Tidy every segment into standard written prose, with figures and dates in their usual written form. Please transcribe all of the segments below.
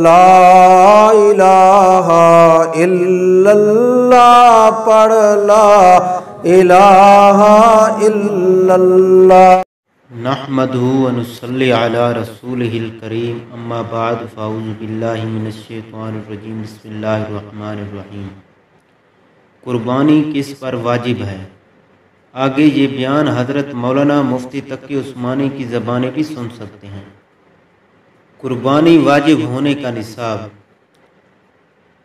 لا الہ الا اللہ پڑھ لا الہ الا اللہ۔ نحمدہ و نصلی علی رسولہ الکریم، اما بعد فاعوذ باللہ من الشیطان الرجیم، بسم اللہ الرحمن الرحیم۔ قربانی کس پر واجب ہے؟ آگے یہ بیان حضرت مولانا مفتی تقی عثمانی کی زبانیں بھی سن سکتے ہیں۔ قربانی واجب ہونے کا نصاب: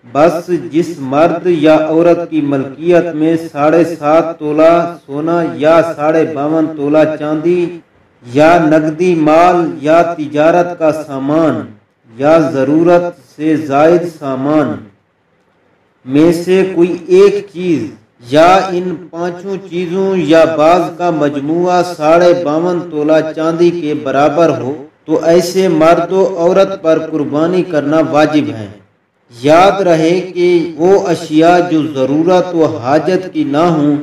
بس جس مرد یا عورت کی ملکیت میں 7.5 تولہ سونا یا 52.5 تولہ چاندی یا نقدی مال یا تجارت کا سامان یا ضرورت سے زائد سامان میں سے کوئی ایک چیز یا ان 5 چیزوں یا بعض کا مجموعہ 52.5 تولہ چاندی کے برابر ہو تو ایسے مرد و عورت پر قربانی کرنا واجب ہے۔ یاد رہے کہ وہ اشیاء جو ضرورت و حاجت کی نہ ہوں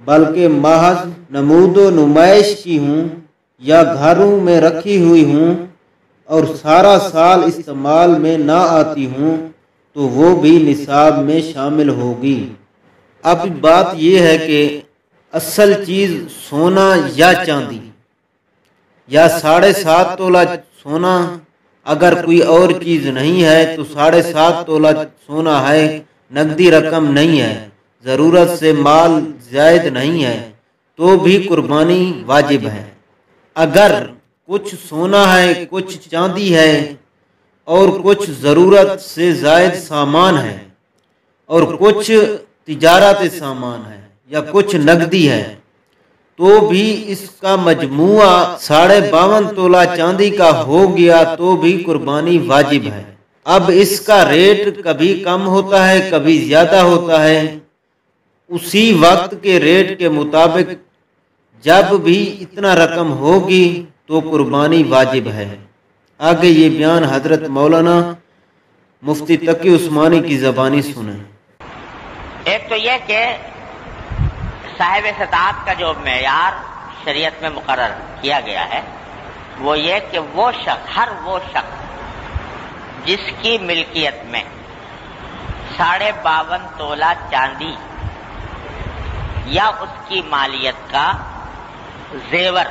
بلکہ محض نمود و نمائش کی ہوں یا گھروں میں رکھی ہوئی ہوں اور سارا سال استعمال میں نہ آتی ہوں تو وہ بھی نصاب میں شامل ہوگی۔ اب بات یہ ہے کہ اصل چیز سونا یا چاندی یا 7.5 تولہ سونا، اگر کوئی اور چیز نہیں ہے تو 7.5 تولہ سونا ہے، نقدی رقم نہیں ہے، ضرورت سے مال زائد نہیں ہے تو بھی قربانی واجب ہے۔ اگر کچھ سونا ہے، کچھ چاندی ہے اور کچھ ضرورت سے زائد سامان ہے اور کچھ تجارت سامان ہے یا کچھ نقدی ہے تو بھی اس کا مجموعہ 52.5 تولہ چاندی کا ہو گیا تو بھی قربانی واجب ہے۔ اب اس کا ریٹ کبھی کم ہوتا ہے کبھی زیادہ ہوتا ہے، اسی وقت کے ریٹ کے مطابق جب بھی اتنا رقم ہوگی تو قربانی واجب ہے۔ آگے یہ بیان حضرت مولانا مفتی تقی عثمانی کی زبانی سنیں۔ ایک تو یہ کہ صاحب استطاعت کا جو معیار شریعت میں مقرر کیا گیا ہے وہ یہ کہ ہر وہ شخص جس کی ملکیت میں 52.5 تولہ چاندی یا اس کی مالیت کا زیور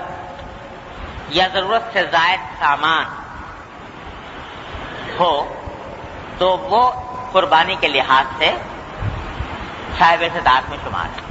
یا ضرورت سے زائد سامان ہو تو وہ قربانی کے لحاظ سے صاحب استطاعت میں شمار ہے۔